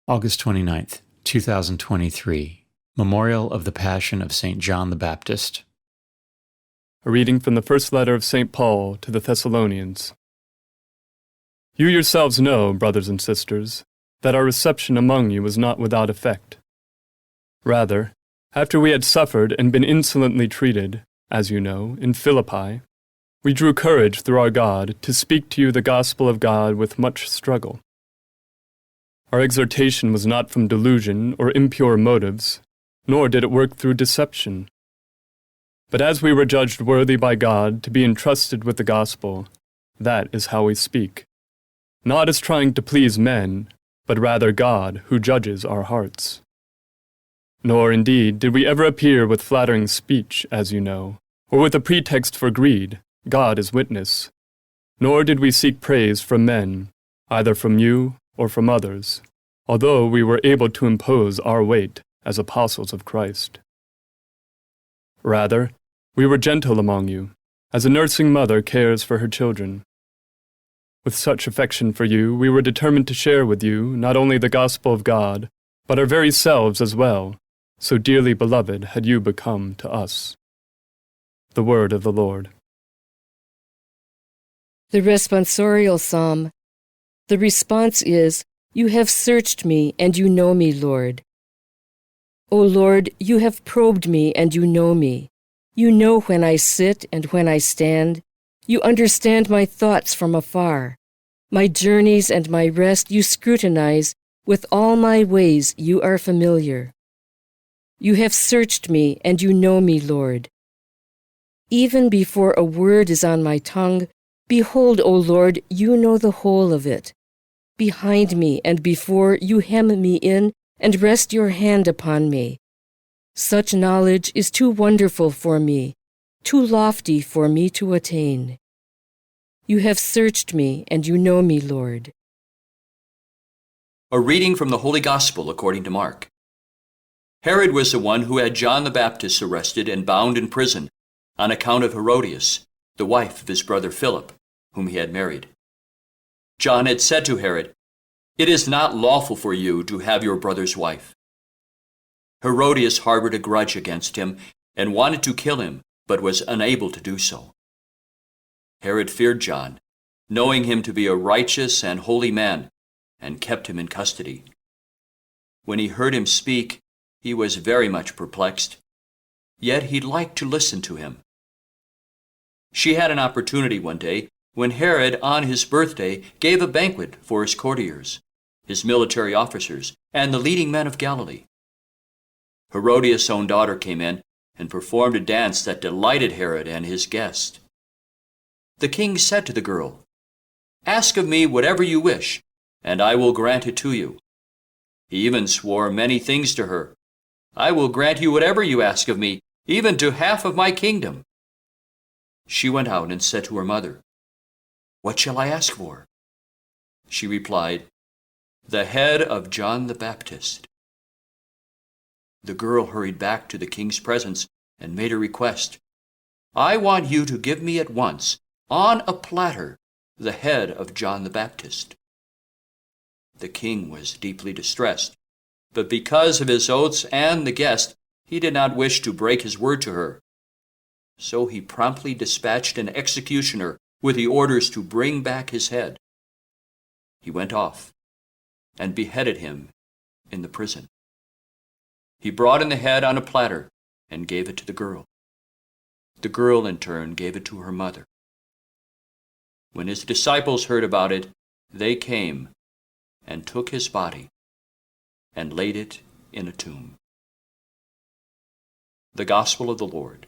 August 29th, 2023. Memorial of the Passion of St. John the Baptist. A reading from the first letter of St. Paul to the Thessalonians. You yourselves know, brothers and sisters, that our reception among you was not without effect. Rather, after we had suffered and been insolently treated, as you know, in Philippi, we drew courage through our God to speak to you the gospel of God with much struggle. Our exhortation was not from delusion or impure motives, nor did it work through deception. But as we were judged worthy by God to be entrusted with the gospel, that is how we speak, not as trying to please men, but rather God who judges our hearts. Nor, indeed, did we ever appear with flattering speech, as you know, or with a pretext for greed, God is witness. Nor did we seek praise from men, either from you or from others, although we were able to impose our weight as apostles of Christ. Rather, we were gentle among you, as a nursing mother cares for her children. With such affection for you, we were determined to share with you not only the gospel of God, but our very selves as well, so dearly beloved had you become to us. The word of the Lord. The responsorial psalm. The response is, "You have searched me, and you know me, Lord." O Lord, you have probed me, and you know me. You know when I sit and when I stand. You understand my thoughts from afar. My journeys and my rest you scrutinize. With all my ways you are familiar. You have searched me, and you know me, Lord. Even before a word is on my tongue, behold, O Lord, you know the whole of it. Behind me and before you hem me in and rest your hand upon me. Such knowledge is too wonderful for me, too lofty for me to attain. You have searched me, and you know me, Lord. A reading from the Holy Gospel according to Mark. Herod was the one who had John the Baptist arrested and bound in prison on account of Herodias, the wife of his brother Philip, whom he had married. John had said to Herod, "It is not lawful for you to have your brother's wife." Herodias harbored a grudge against him and wanted to kill him, but was unable to do so. Herod feared John, knowing him to be a righteous and holy man, and kept him in custody. When he heard him speak, he was very much perplexed, yet he liked to listen to him. She had an opportunity one day when Herod, on his birthday, gave a banquet for his courtiers, his military officers, and the leading men of Galilee. Herodias' own daughter came in and performed a dance that delighted Herod and his guest. The king said to the girl, "Ask of me whatever you wish, and I will grant it to you." He even swore many things to her. "I will grant you whatever you ask of me, even to half of my kingdom." She went out and said to her mother, "What shall I ask for?" She replied, "The head of John the Baptist." The girl hurried back to the king's presence and made a request. "I want you to give me at once, on a platter, the head of John the Baptist." The king was deeply distressed, but because of his oaths and the guest, he did not wish to break his word to her. So he promptly dispatched an executioner with the orders to bring back his head. He went off and beheaded him in the prison. He brought in the head on a platter and gave it to the girl. The girl, in turn, gave it to her mother. When his disciples heard about it, they came and took his body and laid it in a tomb. The Gospel of the Lord.